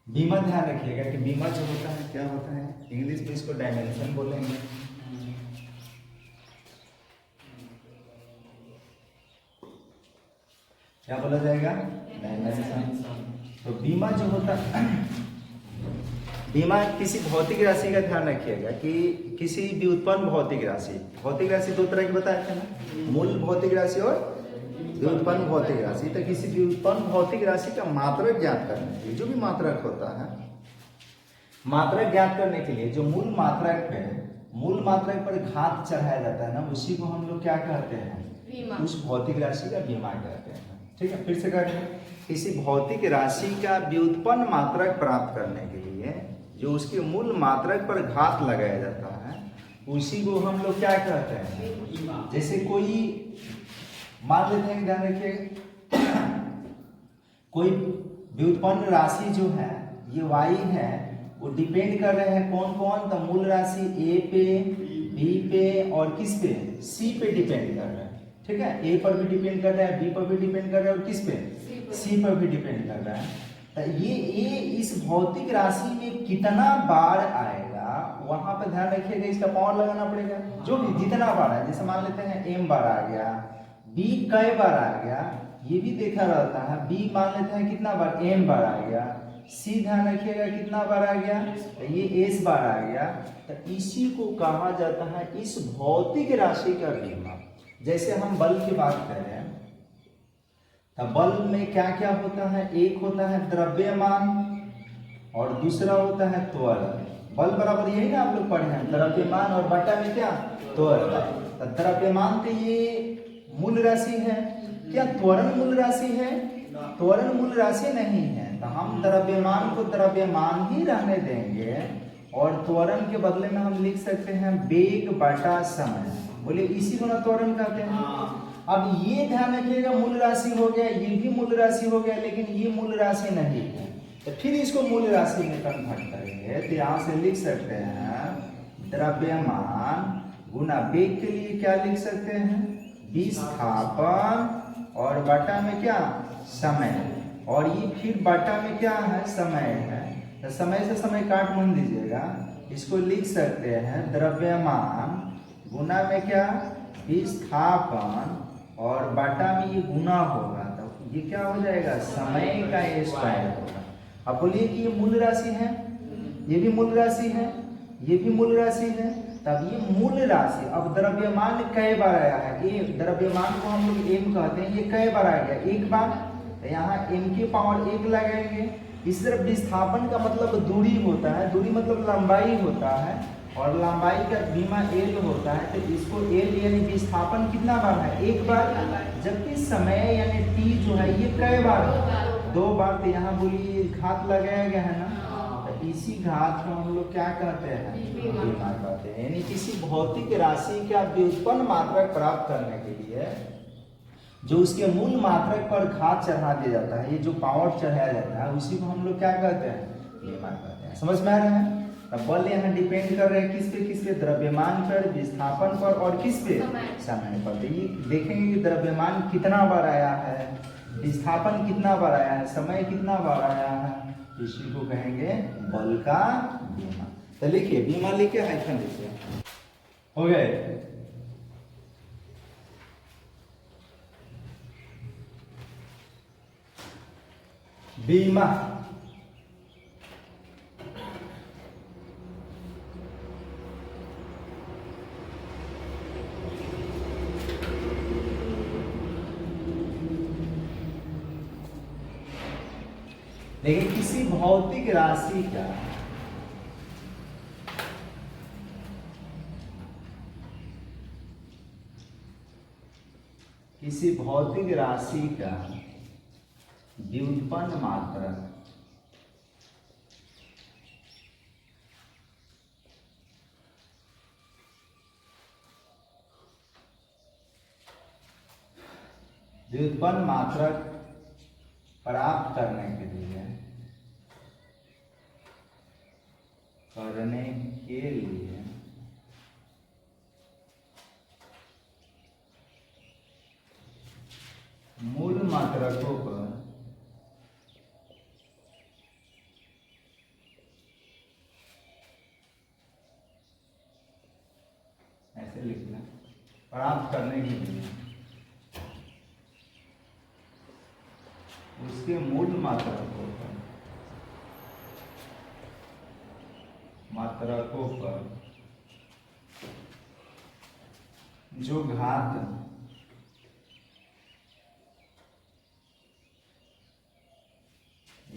बीमा ध्यान रखिएगा कि बीमा जो होता है क्या होता है, इंग्लिश में इसको डायमेंशन बोलेंगे। क्या बोला जाएगा? डायमेंशन। तो बीमा जो होता है, बीमा किसी भौतिक राशि का ध्यान रखिएगा कि किसी व्युत्पन्न भौतिक राशि, भौतिक राशि दो तरह की बताए थे ना, मूल भौतिक राशि और व्युत्पन्न भौतिक राशि। तो किसी व्युत्पन्न भौतिक राशि का मात्रक ज्ञात करने के लिए, जो भी मात्रक होता है, मात्रक ज्ञात करने के लिए जो मूल मात्रक है, मूल मात्रक पर घात चढ़ाया जाता है ना, उसी को हम लोग क्या कहते हैं? उस भौतिक राशि का बीमा कहते हैं। ठीक है, फिर से करें, किसी भौतिक राशि का व्युत्पन्न मात्रक प्राप्त करने के लिए जो उसके मूल मात्रक पर घात लगाया जाता है, उसी को हम लोग क्या कहते हैं? जैसे कोई मान लेते हैं, ध्यान रखिए, कोई व्युत्पन्न राशि जो है ये y है, वो डिपेंड कर रहे हैं कौन कौन? तो मूल राशि a पे, b पे और किस पे? c पे डिपेंड कर रहा है। ठीक है, a पर भी डिपेंड कर रहा है, b पर भी डिपेंड कर रहा है और किस पे? c पर भी डिपेंड कर रहा है। तो ये a इस भौतिक राशि में कितना बार आएगा, वहां पे ध्यान रखिएगा, इसका पावर लगाना पड़ेगा। जो भी जितना बार है, जैसे मान लेते हैं m बार आ गया, b कई बार आ गया, ये भी देखा रहता है। b मान लेते हैं कितना बार? m बार आ गया। c ध्यान रखिएगा कितना बार आ गया? तो ये s बार आ गया। तो इसी को कहा जाता है इस भौतिक राशि का बीमा। जैसे हम बल की बात करें, तो बल में क्या क्या होता है? एक होता है द्रव्यमान और दूसरा होता है त्वरण। बल बराबर यही ना आप लोग पढ़े हैं, द्रव्यमान और बटा में क्या? त्वरण। तो द्रव्यमान तो ये मूल राशि है, क्या त्वरण मूल राशि है? त्वरण मूल राशि नहीं है। तो हम द्रव्यमान को द्रव्यमान ही रहने देंगे और त्वरण के बदले में हम लिख सकते हैं वेग बटा समय। बोले इसी को ना त्वरण कहते हैं। अब ये ध्यान रखिएगा, मूल राशि हो गया, ये भी मूल राशि हो गया, लेकिन ये मूल राशि नहीं है। तो फिर इसको मूल राशि में कन्वर्ट करेंगे तो यहाँ से लिख सकते हैं द्रव्यमान गुना वेग के लिए क्या लिख सकते हैं? विस्थापन और बटा में क्या? समय। और ये फिर बटा में क्या है? समय है। तो समय से समय काट मान दीजिएगा, इसको लिख सकते हैं द्रव्यमान गुना में क्या? विस्थापन और बटा में ये गुना होगा, तो ये क्या हो जाएगा? समय का स्क्वायर होगा। अब बोलिए कि ये मूल राशि है, ये भी मूल राशि है, ये भी मूल राशि है। तब ये मूल राशि, अब द्रव्यमान कई बार आया है? ए द्रव्यमान को हम लोग m कहते हैं, ये कई बार आ गया? एक बार। तो यहाँ m की पावर 1 लगाएंगे। इस तरफ विस्थापन का मतलब दूरी होता है, दूरी मतलब लंबाई होता है, और लंबाई का बीमा l होता है। तो इसको l यानी विस्थापन कितना बार है? एक बार। जबकि समय यानी t जो है ये कई बार है? 2 बार। तो यहाँ बोलिए घात लगाया गया है ना, तो इसी घात को हम लोग क्या कहते हैं? बीमा कहते हैं। यानी किसी भौतिक राशि का व्युत्पन्न मात्रक प्राप्त करने के लिए जो उसके मूल मात्रक पर घात चढ़ा दिया जाता है, ये जो पावर चढ़ाया जाता है, उसी को हम लोग क्या कहते हैं? बीमा कहते हैं। समझ में आ रहे हैं? अब बल यहाँ डिपेंड कर रहे हैं किस पे? किस पे? द्रव्यमान पर, विस्थापन पर और किस पे? समय पर। तो ये देखेंगे कि द्रव्यमान कितना बार आया है, विस्थापन कितना बार आया है, समय कितना बार आया है, इसी को कहेंगे बल का बीमा। तो लिखिए, बीमा लिखिए, हाइफन लिखिए। हो गए? बीमा देखिए, किसी भौतिक राशि का व्युत्पन्न मात्रक प्राप्त करने के लिए मूल मात्रकों पर ऐसे लिखना प्राप्त करने के लिए उसके मूल मात्रकों पर जो घात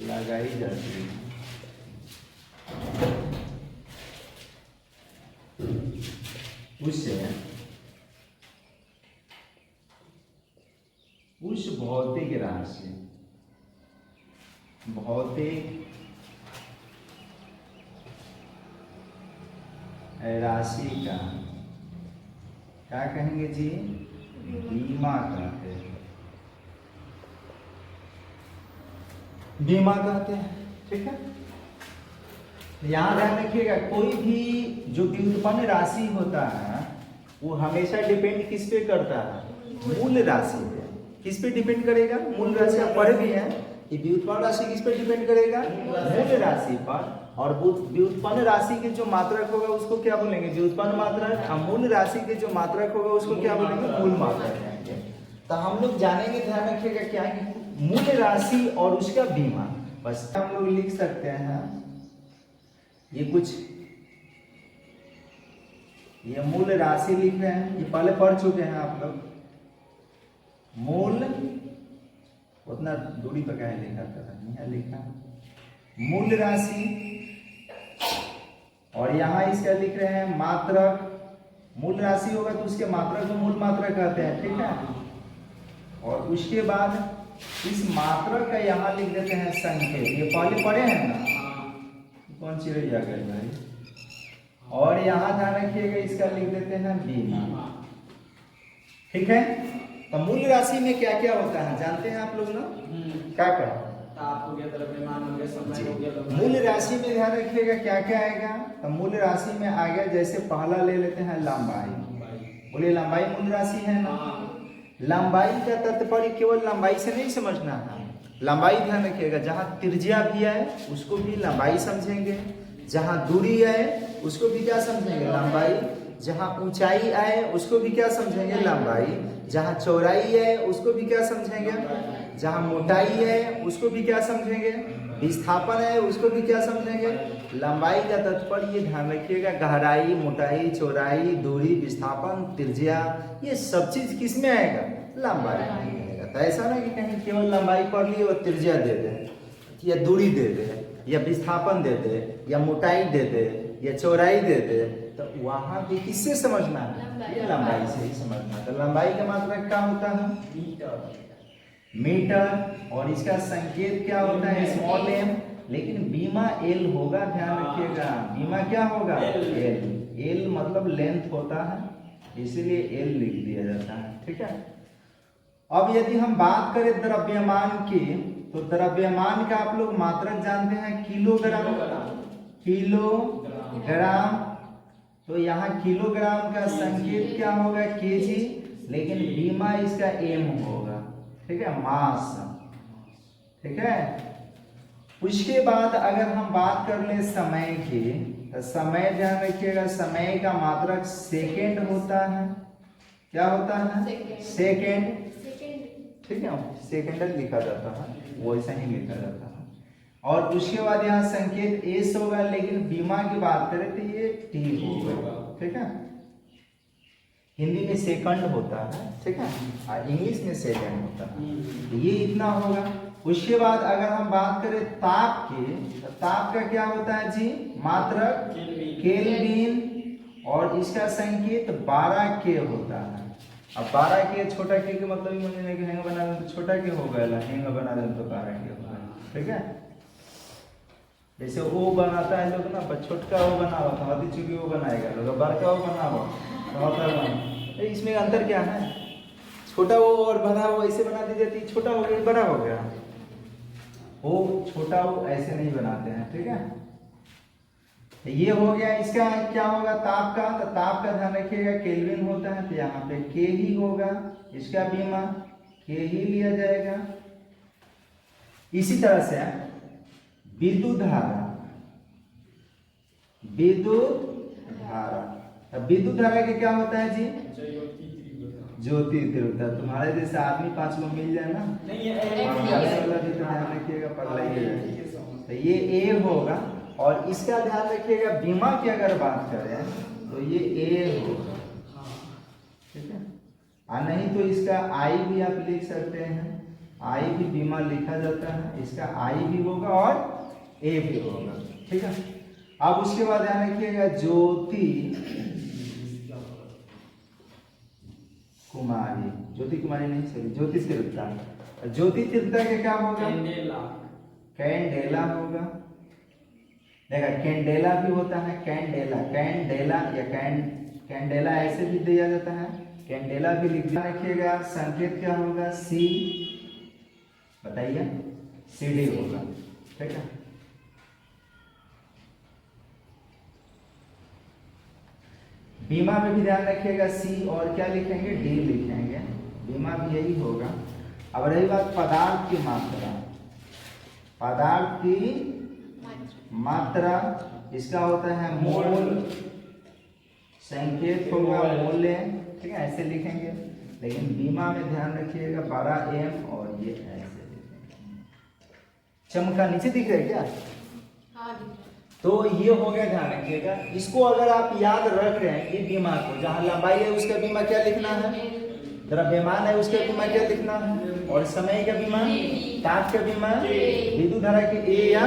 लगाई जाती है उससे उस भौतिक राशि का क्या कहेंगे जी? बीमा कहते हैं। बीमा कहते हैं, ठीक है। यहाँ ध्यान रखिएगा, कोई भी जो व्युत्पन्न राशि होता है वो हमेशा डिपेंड किस पे करता है? मूल राशि पे। किस पे डिपेंड करेगा? मूल राशि। आप पढ़े भी हैं कि व्युत्पन्न राशि किस पे डिपेंड करेगा? मूल राशि पर। और व्युत्पन्न राशि के जो मात्रक होगा उसको क्या बोलेंगे? व्युत्पन्न मात्रक। और मूल राशि के जो मात्रक होगा उसको क्या बोलेंगे? मूल मात्रक। तो हम लोग जानेंगे, ध्यान रखिएगा क्या है मूल राशि और उसका बीमा। बस हम लोग लिख सकते हैं ये कुछ, ये मूल राशि लिख रहे हैं, ये पहले पढ़ चुके हैं आप लोग। मूल उतना दूरी पर कहीं लिखा था, यहाँ लिखा मूल राशि, और यहाँ इसका लिख रहे हैं मात्रक। मूल राशि होगा तो उसके मात्रक को मूल मात्रक कहते हैं, ठीक है। और उसके बाद इस मात्रक का यहाँ लिख देते हैं संकेत। ये पहले पढ़े हैं ना, कौन सी रही आ गई भाई। और यहाँ ध्यान रखिएगा इसका लिख देते हैं बीमा, ठीक है। तो मूल राशि में क्या क्या होता है जानते हैं आप लोग ना? क्या क्या मूल राशि में ध्यान रखिएगा क्या क्या आएगा। तो मूल राशि में आ गया, जैसे पहला ले लेते हैं लंबाई। बोलिए लंबाई मूल राशि है ना। लंबाई का तात्पर्य केवल लंबाई से नहीं समझना है। लंबाई ध्यान रखिएगा, जहाँ त्रिज्या भी है उसको भी लंबाई समझेंगे, जहाँ दूरी है उसको भी क्या समझेंगे? लंबाई। जहाँ ऊंचाई आए उसको भी क्या समझेंगे? लंबाई। जहाँ चौड़ाई है उसको भी क्या समझेंगे? जहाँ मोटाई है उसको भी क्या समझेंगे? विस्थापन है उसको भी क्या समझेंगे? लंबाई का तात्पर्य ये ध्यान रखिएगा, गहराई, मोटाई, चौड़ाई, दूरी, विस्थापन, त्रिज्या, ये सब चीज किस में आएगा? लंबाई में आएगा। तो ऐसा ना कि कहीं केवल लंबाई पढ़ लिए और त्रिज्या दे दे, या दूरी दे दे, या विस्थापन दे दे, या मोटाई दे दे, या चौड़ाई दे दे, तो वहां भी किससे समझना है? ये लंबाई से ही समझना है। तो लंबाई का मात्रक क्या होता है? मीटर। और इसका संकेत क्या होता है? Small M. लेकिन बीमा एल होगा, ध्यान रखिएगा। बीमा क्या होगा? एल। एल मतलब लेंथ होता है, इसीलिए एल लिख दिया जाता है, ठीक है। अब यदि हम बात करें द्रव्यमान की, तो द्रव्यमान का आप लोग मात्रक जानते हैं किलोग्राम। किलोग्राम। तो यहाँ किलोग्राम का संकेत क्या होगा? केजी। लेकिन बीमा इसका एम होगा, ठीक है, मास, ठीक है। उसके बाद अगर हम बात कर ले समय की, तो समय ध्यान रखिएगा, समय का मात्रक सेकेंड होता है। क्या होता है? सेकेंड, ठीक है। सेकेंड लिखा जाता है, वैसा ही लिखा जाता है। और उसके बाद यहाँ संकेत एस होगा, लेकिन बीमा की बात करें तो ये टी होगा, ठीक है। हिंदी में सेकंड होता है, ठीक है, और इंग्लिश में सेकंड होता है। ये इतना होगा। उसके बाद अगर हम बात करें ताप की, तो ताप का क्या होता है जी? मात्रक केल्विन। और इसका संकेत 12 के होता है। अब 12 के, छोटा के मतलब मुझे नहीं कि हेंग बना दें तो छोटा के हो गया, हेंग बना दें तो 12 के हो गया, ठीक है। जैसे वो बनाता है लोग ना, छोटका वो बना हुआ था, चूंकि वो बनाएगा लोग, बड़का वो बना हुआ होता है। इसमें अंतर क्या है? छोटा वो और बड़ा वो ऐसे बना दी जाती है, छोटा हो गया बड़ा हो गया। वो छोटा वो ऐसे नहीं बनाते हैं, ठीक है। ये हो गया। इसका क्या होगा? ताप का। तो ताप का ध्यान रखिएगा केल्विन होता है, तो यहाँ पे के ही होगा। इसका बीमा के ही लिया जाएगा। इसी तरह से विद्युत धारा, विद्युत धारा, अब विद्युत धारा के क्या होता है जी? ज्योति तीव्रता। तुम्हारे जैसे आदमी 5 लोग मिल जाए ना, वाला भी तो ध्यान रखिएगा, पगला ही है। तो ये ए होगा, और इसका ध्यान रखिएगा बीमा की अगर बात करें तो ये ए होगा, ठीक है। और नहीं तो इसका आई भी आप लिख सकते हैं, आई भी बीमा लिखा जाता है, इसका आई भी होगा और ए भी होगा, ठीक है। अब उसके बाद ध्यान रखिएगा ज्योति कुमारी, ज्योति कुमारी नहीं सॉरी, ज्योति तीव्रता। ज्योति तीव्रता के क्या होगा? कैंडेला होगा। देखा, कैंडेला भी होता है, कैंडेला, कैंडेला या कैंडेला ऐसे भी दिया जाता है, कैंडेला भी लिख रखिएगा। संकेत क्या होगा? सी, बताइए, CD होगा, ठीक है। बीमा में भी ध्यान रखिएगा सी, और क्या लिखेंगे? डी लिखेंगे, बीमा भी यही होगा। अब रही बात पदार्थ की मात्रा, पदार्थ की मात्रा, इसका होता है मोल, संकेत होगा मोले, ठीक है, ऐसे लिखेंगे। लेकिन बीमा में ध्यान रखिएगा 12 M, और ये ऐसे लिखेंगे। चमका नीचे दिख रहा है क्या? तो ये हो गया, ध्यान रखिएगा। इसको अगर आप याद रख रहे हैं, ये बीमा को, जहां लंबाई है उसका बीमा क्या लिखना है, द्रव्यमान है उसका बीमा क्या लिखना है, और समय का बीमा, ताप का बीमा, विद्युत धारा के ए या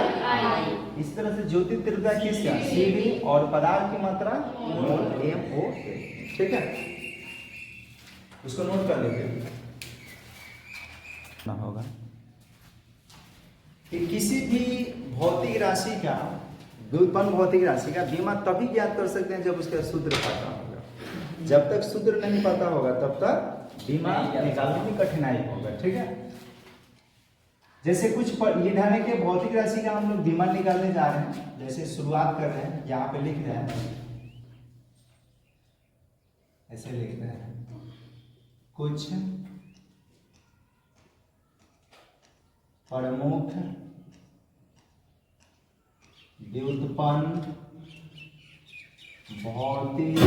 इस तरह से ज्योति तीव्रता किसका? CD, और पदार्थ की मात्रा मोल, MO, ठीक है। उसको नोट कर लेते ना होगा कि किसी भी भौतिक राशि का, व्युत्पन्न भौतिक राशि का बीमा तभी ज्ञात कर सकते हैं जब उसका सूत्र पता होगा। जब तक सूत्र नहीं पता होगा तब तक बीमा निकालने में कठिनाई होगा, ठीक है। जैसे कुछ ये ध्यान है कि भौतिक राशि का हम लोग बीमा निकालने जा रहे हैं। जैसे शुरुआत कर रहे हैं, यहाँ पे लिख रहे हैं, ऐसे लिख रहे हैं, कुछ प्रमुख व्युत्पन्न भौतिक,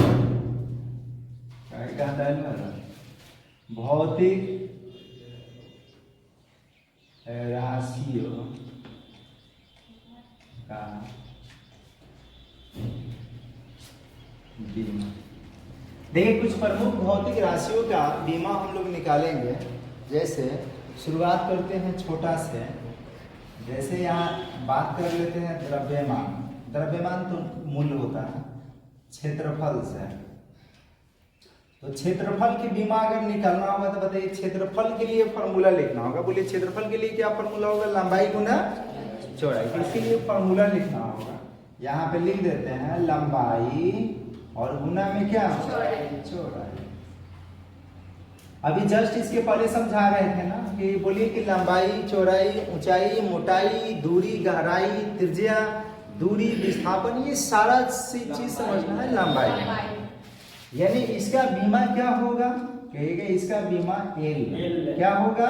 भौतिक राशियों का बीमा। देखिए, कुछ प्रमुख भौतिक राशियों का बीमा हम लोग निकालेंगे। जैसे शुरुआत करते हैं छोटा से, जैसे यहाँ बात कर लेते हैं द्रव्यमान। द्रव्यमान तो मूल्य होता है क्षेत्रफल से, तो क्षेत्रफल की बीमा अगर निकालना होगा तो बताइए, क्षेत्रफल के लिए फॉर्मूला लिखना होगा। बोलिए, क्षेत्रफल के लिए क्या फॉर्मूला होगा? लंबाई गुना चौड़ाई। तो इसके लिए फॉर्मूला लिखना होगा, यहाँ पे लिख देते हैं लंबाई और गुना में क्या? चौड़ाई। अभी जस्ट इसके पहले समझा रहे थे ना कि बोलिए कि लंबाई, चौड़ाई, ऊंचाई, मोटाई, दूरी, गहराई, त्रिज्या, दूरी, विस्थापन, ये सारा चीज समझना है लंबाई। यानी इसका बीमा क्या होगा? कहेगा इसका बीमा L क्या होगा?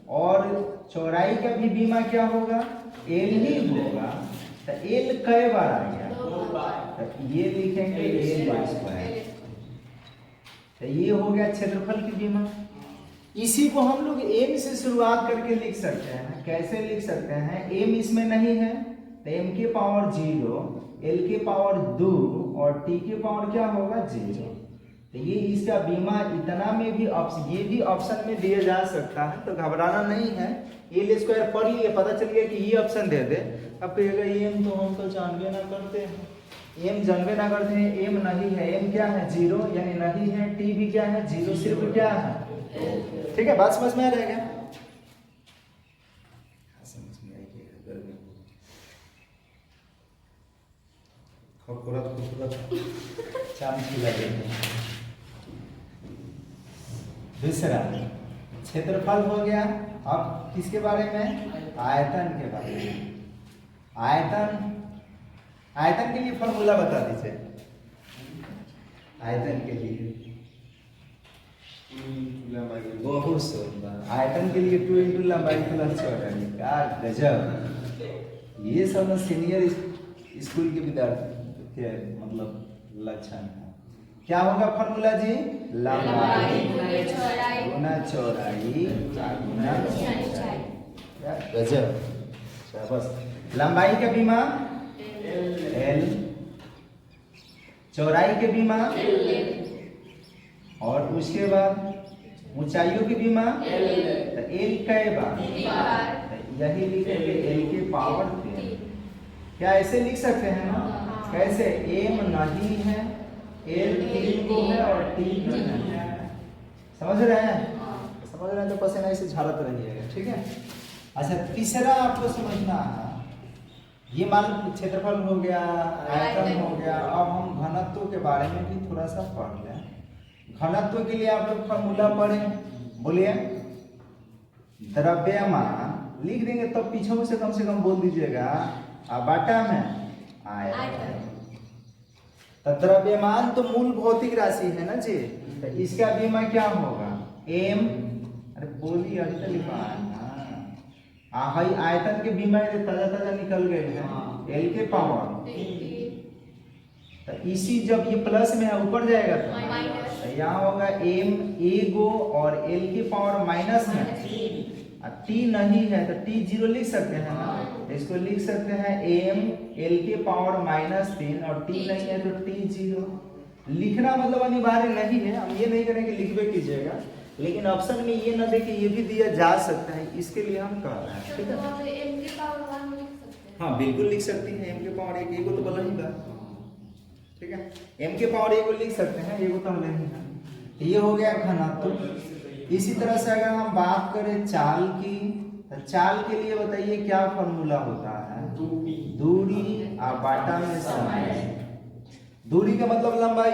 और चौड़ाई का भी बीमा क्या होगा? L ही होगा। तो L कई बार आ गया? तो ये लिखेंगे L²। तो ये हो गया क्षेत्रफल की बीमा। इसी को हम लोग M से शुरुआत करके लिख सकते हैं। कैसे लिख सकते हैं? M इसमें नहीं है तो M की पावर 0, L की पावर 2 और T की पावर क्या होगा? 0। तो ये इसका बीमा इतना में भी ये भी ऑप्शन में दिया जा सकता है, तो घबराना नहीं है। L² पढ़ लिए, पता चल गया कि ये ऑप्शन दे दे। अब कहेगा M तो हम तो जानबे ना करते हैं, M जानबे ना करते हैं, M नहीं है। M क्या है? 0, यानी नहीं है। T भी क्या है? 0, सिर्फ क्या है? ठीक है, बात समझ में आ जाएगा? दूसरा क्षेत्रफल हो गया। अब किसके बारे में? आयतन के बारे में। आयतन के लिए फॉर्मूला बता दीजिए। आयतन के लिए बहुत सुंदर। आयतन के लिए 2 × लंबाई प्लस चौड़ाई। क्या गजब! ये सब सीनियर स्कूल के विद्यार्थी के मतलब लक्षण है। क्या होगा फॉर्मूला जी? लंबाई गुना चौड़ाई गुना ऊंचाई। गजब, बस। लंबाई का बीमा L, चौड़ाई के बीमा और उसके बाद ऊंचाइयों की बीमा तो L कई बार, यही लिखेंगे L के पावर 3। क्या ऐसे लिख सकते हैं ना? कैसे? M नहीं है, L 3 को है और T नहीं है। समझ रहे हैं? समझ रहे हैं तो पसीना ऐसे झाड़ते रहिएगा, ठीक है। अच्छा, तीसरा आपको समझना है, ये मान लो क्षेत्रफल हो गया, आयतन हो गया। अब हम घनत्व के बारे में भी थोड़ा सा पढ़ लें। घनत्व के लिए आप लोग फॉर्मूला पढ़ें, बोलिए। द्रव्यमान लिख देंगे तो पीछे से कम बोल दीजिएगा, बाटा में आयतन। तो द्रव्यमान तो मूल भौतिक राशि है ना जी, तो इसका बीमा क्या होगा? M, अरे बोलिए, अभी तो लिखा है हाई। आयतन के बीमा ताजा निकल गए हैं, L के पावर। तो इसी जब ये प्लस में है ऊपर जाएगा तो यहाँ होगा M A गो और L के पावर माइनस में T नहीं है तो T 0 लिख सकते हैं ना। इसको लिख सकते हैं M L के पावर -3 और T नहीं है तो T 0। लिखना मतलब अनिवार्य नहीं है, हम ये नहीं करेंगे लिखवे कीजिएगा, लेकिन ऑप्शन में ये ना देखे ये भी दिया जा सकता है, इसके लिए हम कह रहे हैं, ठीक है। M के पावर 1 लिख सकते हैं। हाँ बिल्कुल लिख सकती हैं, M के पावर 1 को तो बोला ही था, ठीक है। M के पावर 1 को लिख सकते हैं, 1 तो नहीं है। ये हो गया घनत्व। इसी तरह से अगर हम बात करें चाल की, तो चाल के लिए बताइए क्या फॉर्मूला होता है? दूरी बाटा में समय। दूरी का मतलब लंबाई,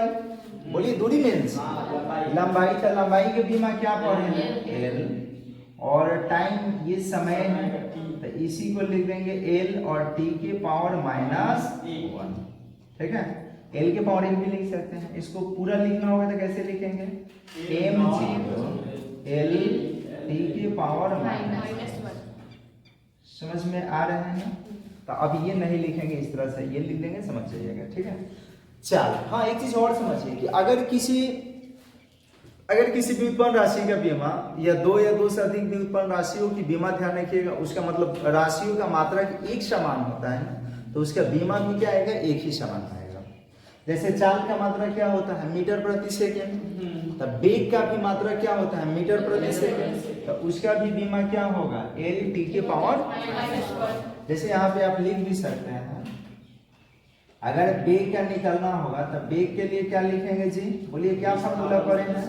बोलिए। दूरी मीन्स लंबाई। का लंबाई के बीमा क्या पढ़े? L। और टाइम ये समय है तो इसी को लिख देंगे L और T के पावर -1, ठीक है। L के पावर 1 भी लिख सकते हैं। इसको पूरा लिखना होगा तो कैसे लिखेंगे? M0 L T के पावर -1। समझ में आ रहे हैं ना? तो अब ये नहीं लिखेंगे इस तरह से, ये लिख देंगे, समझ जाइएगा, ठीक है। चल, हाँ एक चीज और समझिए कि अगर किसी व्युत्पन्न राशि का बीमा या दो से अधिक व्युत्पन्न राशियों की बीमा, ध्यान रखिएगा, उसका मतलब राशियों का मात्रक एक समान होता है ना, तो उसका बीमा भी क्या आएगा? एक ही समान आएगा। जैसे चाल का मात्रा क्या होता है? मीटर प्रति सेकेंड। तो वेग का भी मात्रा क्या होता है? मीटर प्रति सेकेंड। तो उसका भी बीमा क्या होगा? L T के पावर -1। जैसे यहाँ पे आप लिख भी सकते हैं, अगर वेग का निकालना होगा तो वेग के लिए क्या लिखेंगे जी? बोलिए, क्या फॉर्मूला पढ़ेंगे?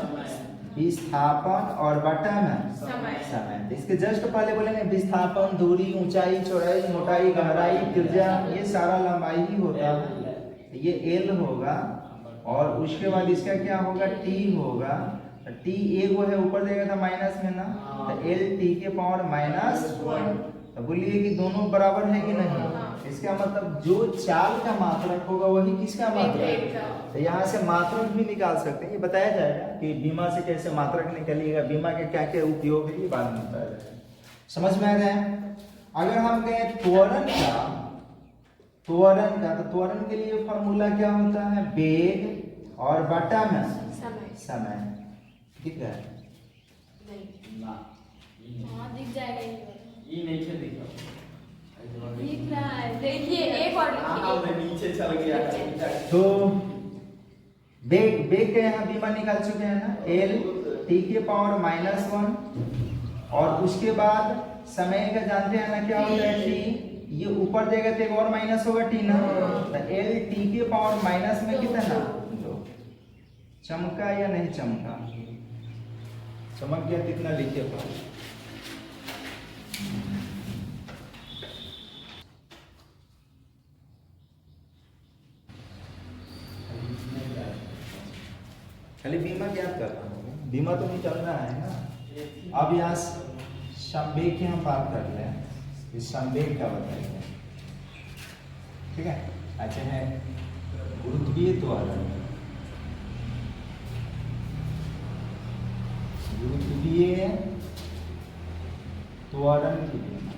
विस्थापन और बटा में समय। इसके जस्ट पहले बोलेंगे विस्थापन, दूरी, ऊंचाई, चौड़ाई, मोटाई, गहराई, त्रिज्या, ये सारा लंबाई ही होता है। ये L होगा और उसके बाद इसका क्या होगा? T होगा। T एक वो है ऊपर जाएगा था माइनस में ना, तो L T के पावर -1। तो बोलिए कि दोनों बराबर है कि नहीं? इसका मतलब जो चाल का मात्रक होगा वही किसका मात्रक? तो यहाँ से मात्रक भी निकाल सकते हैं। ये बताया जाएगा कि बीमा से कैसे मात्रक निकलिएगा, बीमा के क्या क्या उपयोग है, ये बाद में बताया जाएगा। समझ में आ रहा है? अगर हम कहें त्वरण का, तो त्वरण के लिए फॉर्मूला क्या होता है? वेग और बटा में समय। ठीक है? दिख जाएगा ये नहीं थे दिख रहा है। देखिए एक और नीचे चल गया। तो वेग के यहाँ बीमा निकाल चुके हैं ना, L T के पावर -1 और उसके बाद समय का जानते हैं ना क्या होता है? T। ये ऊपर देगा तो एक और माइनस होगा T ना, तो L T के पावर माइनस में कितना? 2। चमका या नहीं चमका? चमक गया कितना? लिखिए पर खाली बीमा क्या करना होगा? बीमा तो निकलना है ना। अब यहाँ संवेग की हम बात कर लें, इस संवेग का बताइए, ठीक है। अच्छा है गुरुत्वीय त्वरण, गुरुत्वीय त्वरण की बीमा।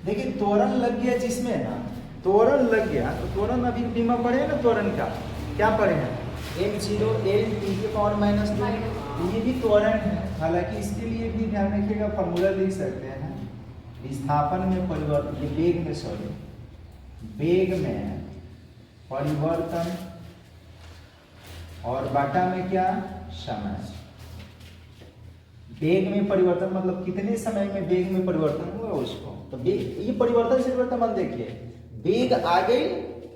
देखिए त्वरण लग गया जिसमें ना, त्वरण लग गया तो त्वरण अभी बीमा पड़े ना त्वरण का, क्या पढ़े हैं m0 l t के पावर -2, ये भी त्वरण है। हालांकि इसके लिए भी ध्यान रखिएगा, फॉर्मूला लिख सकते हैं विस्थापन में परिवर्तन, ये वेग में सॉरी वेग में परिवर्तन और बाटा में क्या समय। वेग में परिवर्तन मतलब कितने समय में वेग में परिवर्तन हुआ उसको, तो वेग ये परिवर्तन से वर्तमान देखिए, वेग आ गई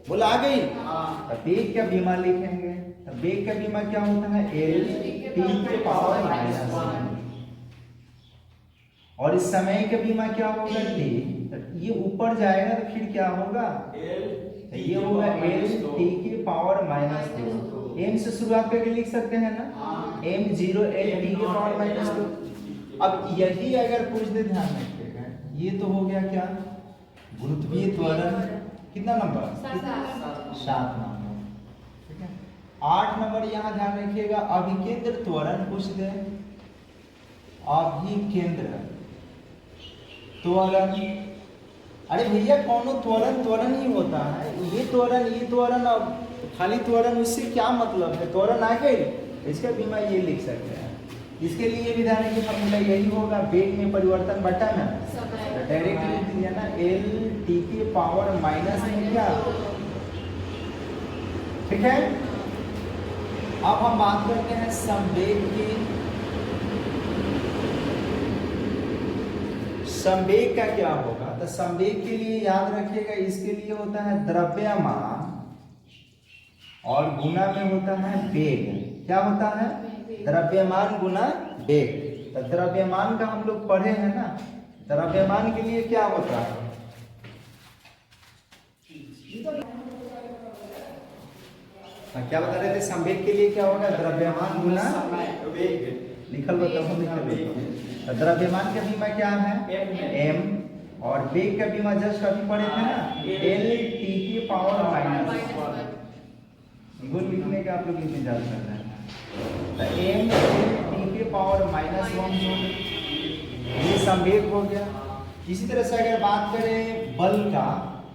बोला आ गई, तो वेग का बीमा लिखेंगे, तो वेग का बीमा क्या होता है l t के पावर -1, और इस समय का बीमा क्या होगा t, तो ये ऊपर जाएगा तो फिर क्या होगा तो ये होगा l t के पावर -2। m से शुरुआत करके लिख सकते हैं ना, m0 l t के पावर -2। अब यही अगर पूछ दे, ध्यान रखिएगा, ये तो हो गया क्या गुरुत्वीय त्वरण, कितना नंबर 7 नंबर, ठीक है। 8 नंबर यहाँ ध्यान रखिएगा, अभिकेंद्र त्वरण पूछ दे, अभिकेंद्र त्वरण। अरे भैया कौन त्वरण त्वरण ही होता है, ये त्वरण अब खाली त्वरण, उससे क्या मतलब है, त्वरण आ गई, इसका बीमा ये लिख सकते हैं। इसके लिए भी ध्यान रखिए फॉर्मूला यही होगा, वेग में परिवर्तन बटा ना डायरेक्ट लिख दिया ना l t के पावर माइनस में क्या, ठीक है। अब हम बात करते हैं संवेग की। संवेग का क्या होगा, तो संवेग के लिए याद रखिएगा, इसके लिए होता है द्रव्यमान और गुना में होता है वेग। क्या होता है द्रव्यमान गुना वेग। तो द्रव्यमान का हम लोग पढ़े हैं ना, द्रव्यमान के लिए क्या होता है, क्या बता रहे थे, संवेग के लिए क्या होगा द्रव्यमान गुना वेग, लिखल बताओ लिखल। द्रव्यमान का बीमा क्या है m, और वेग का बीमा जस्ट अभी पढ़े थे ना l t के पावर -1। गोल लिखने का आप लोग इंतजार कर रहे हैं, तो m l t के पावर -1 ये संवेग हो गया। इसी तरह से अगर बात करें बल का,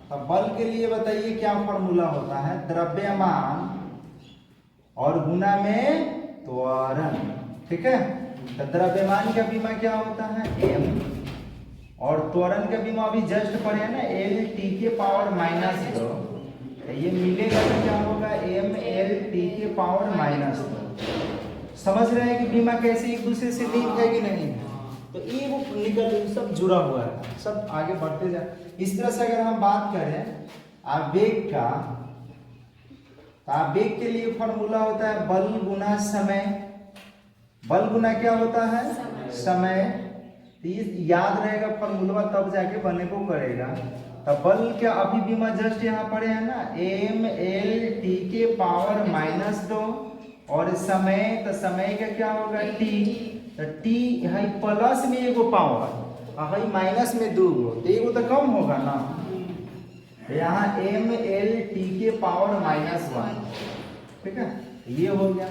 तो बल के लिए बताइए क्या फॉर्मूला होता है, द्रव्यमान और गुना में त्वरण, ठीक है। तो द्रव्यमान का बीमा क्या होता है m, और त्वरण का बीमा अभी जस्ट पढ़े ना l t के पावर -2, तो ये मिलेगा तो क्या होगा m l t के पावर -2। समझ रहे हैं कि बीमा कैसे एक दूसरे से लिंक है कि नहीं है, तो ये वो निकल सब जुड़ा हुआ है, सब आगे बढ़ते जाए। इस तरह से अगर हम बात करें आवेग का, तो आवेग के लिए फॉर्मूला होता है बल गुना समय। बल गुना क्या होता है समय, तो याद रहेगा फॉर्मूला, तब जाके बने को करेगा। तो बल क्या अभी बीमा जस्ट यहाँ पढ़े हैं ना m l t के पावर -2, और समय, तो समय का क्या होगा t, तो t है प्लस में एगो पावर है माइनस में 2 गो, तो एगो तो कम होगा ना, तो यहाँ m l t के पावर -1, ठीक है, ये हो गया।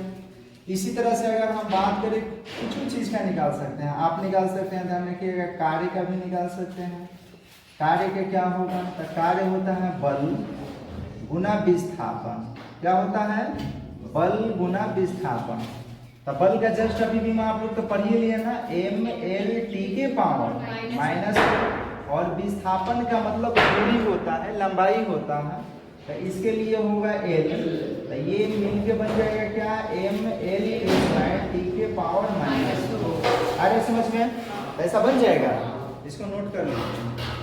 इसी तरह से अगर हम बात करें कुछ चीज का निकाल सकते हैं, आप निकाल सकते हैं, ध्यान रखिएगा कार्य का भी निकाल सकते हैं। कार्य का क्या होगा, तो कार्य होता है बल गुना विस्थापन। क्या होता है बल गुना विस्थापन। तो बल का जस्ट अभी भी आप लोग तो पढ़िए लिए ना m l t के पावर -2, और विस्थापन का मतलब दूरी होता है, लंबाई होता है, तो इसके लिए होगा l, तो ये मिल के बन जाएगा क्या m l t के पावर -2। आ रहे समझ में, ऐसा बन जाएगा, इसको नोट कर लीजिए।